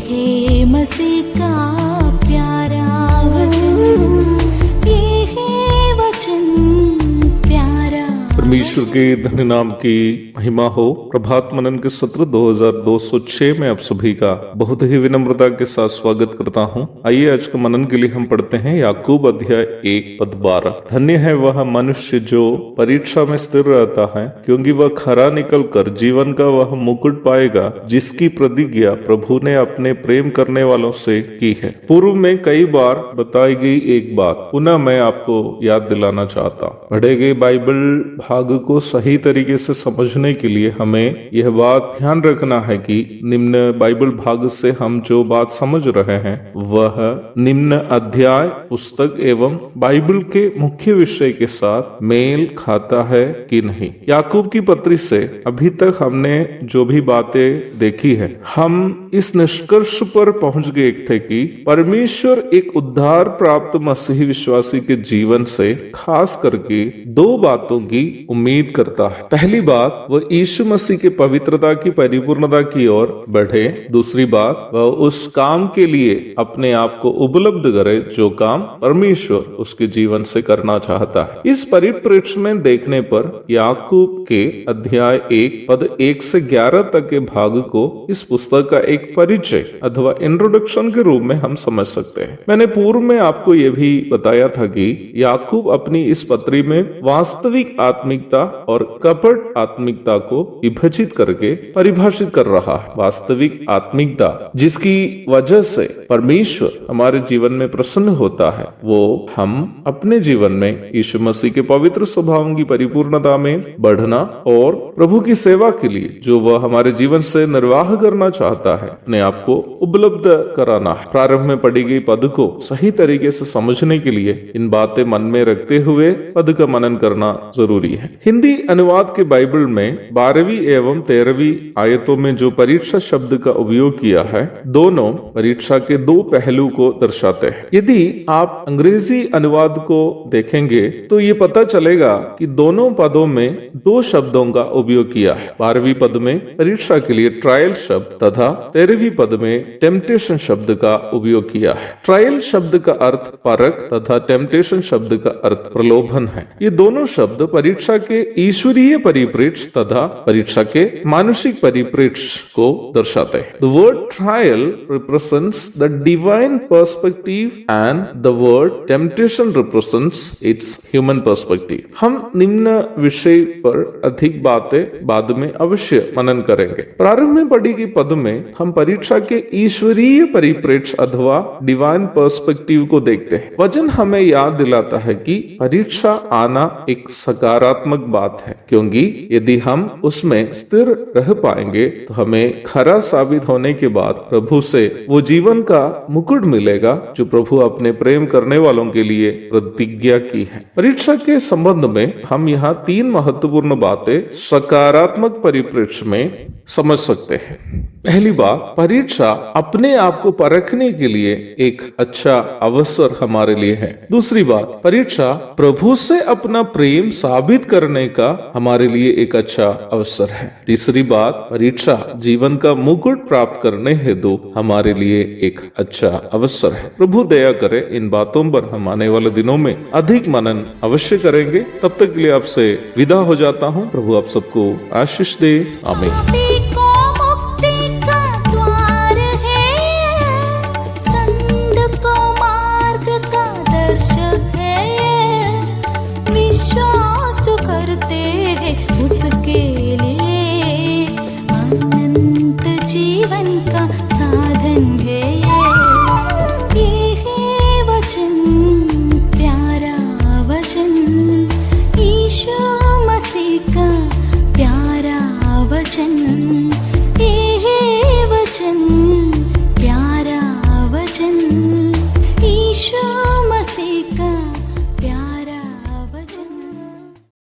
है मसीह का प्यारा वचन, ये है वचन प्यारा। परमेश्वर के धन्य नाम की महिमा हो। प्रभात मनन के सत्र 2206 में आप सभी का बहुत ही विनम्रता के साथ स्वागत करता हूं। आइए आज का मनन के लिए हम पढ़ते हैं याकूब अध्याय 1:12। धन्य है वह मनुष्य जो परीक्षा में स्थिर रहता है, क्योंकि वह खरा निकल कर जीवन का वह मुकुट पाएगा जिसकी प्रतिज्ञा प्रभु ने अपने प्रेम करने वालों से की है। पूर्व में कई बार बताई गई एक बात पुनः मैं आपको याद दिलाना चाहता हूँ। पढ़े गए बाइबल भाग को सही तरीके से समझने के लिए हमें यह बात ध्यान रखना है कि निम्न बाइबल भाग से हम जो बात समझ रहे हैं वह निम्न अध्याय, पुस्तक एवं बाइबल के मुख्य विषय के साथ मेल खाता है कि नहीं। याकूब की पत्री से अभी तक हमने जो भी बातें देखी है, हम इस निष्कर्ष पर पहुंच गए थे कि परमेश्वर एक उद्धार प्राप्त मसीही विश्वासी के जीवन से खास करके दो बातों की उम्मीद करता है। पहली बात, वह यीशु मसीह के पवित्रता की परिपूर्णता की ओर बढ़े। दूसरी बात, वह उस काम के लिए अपने आप को उपलब्ध करे जो काम परमेश्वर उसके जीवन से करना चाहता है। इस परिप्रेक्ष्य में देखने पर याकूब के अध्याय 1:1 से 11 तक के भाग को इस पुस्तक का एक परिचय अथवा इंट्रोडक्शन के रूप में हम समझ सकते हैं। मैंने पूर्व में आपको यह भी बताया था कि याकूब अपनी इस पत्री में वास्तविक आत्मिकता और कपट आत्मिकता को विभाजित करके परिभाषित कर रहा है। वास्तविक आत्मिकता जिसकी वजह से परमेश्वर हमारे जीवन में प्रसन्न होता है, वो हम अपने जीवन में यीशु मसीह के पवित्र स्वभाव की परिपूर्णता में बढ़ना और प्रभु की सेवा के लिए जो वह हमारे जीवन से निर्वाह करना चाहता है अपने आप को उपलब्ध कराना है। प्रारंभ में पढ़ी गई पद को सही तरीके से समझने के लिए इन बातें मन में रखते हुए पद का मनन करना जरूरी है। हिंदी अनुवाद के बाइबल में 12वीं एवं 13वीं आयतों में जो परीक्षा शब्द का उपयोग किया है, दोनों परीक्षा के दो पहलू को दर्शाते हैं। यदि आप अंग्रेजी अनुवाद को देखेंगे तो ये पता चलेगा कि दोनों पदों में दो शब्दों का उपयोग किया है। 12वीं पद में परीक्षा के लिए ट्रायल शब्द तथा 13वीं पद में टेम्पटेशन शब्द का उपयोग किया है। ट्रायल शब्द का अर्थ परख तथा टेम्पटेशन शब्द का अर्थ प्रलोभन है। ये दोनों शब्द परीक्षा के ईश्वरीय परिप्रेक्ष्य तथा परीक्षा के मानसिक परिप्रेक्ष्य को दर्शाते हैं। The word trial represents the divine perspective and the word temptation represents its human perspective। हम निम्न विषय पर अधिक बातें बाद में अवश्य मनन करेंगे। प्रारंभ में पढ़ी गई पद में हम परीक्षा के ईश्वरीय परिप्रेक्ष्य अथवा डिवाइन पर्सपेक्टिव को देखते हैं। वचन हमें याद दिलाता है कि परीक्षा आना एक सकारात्मक बात है, क्योंकि यदि हम उसमें स्थिर रह पाएंगे तो हमें खरा साबित होने के बाद प्रभु से वो जीवन का मुकुट मिलेगा जो प्रभु अपने प्रेम करने वालों के लिए प्रतिज्ञा की है। परीक्षा के संबंध में हम यहाँ 3 महत्वपूर्ण बातें सकारात्मक परिप्रेक्ष्य में समझ सकते हैं। पहली बात, परीक्षा अपने आप को परखने के लिए एक अच्छा अवसर हमारे लिए है। दूसरी बात, परीक्षा प्रभु से अपना प्रेम साबित करने का हमारे लिए एक अच्छा अवसर है। तीसरी बात, परीक्षा जीवन का मुकुट प्राप्त करने हेतु हमारे लिए एक अच्छा अवसर है। प्रभु दया करे इन बातों पर हम आने वाले दिनों में अधिक मनन अवश्य करेंगे। तब तक के लिए आपसे विदा हो जाता हूँ। प्रभु आप सबको आशीष दे। आमीन। उसके लिए अनंत जीवन का साधन है।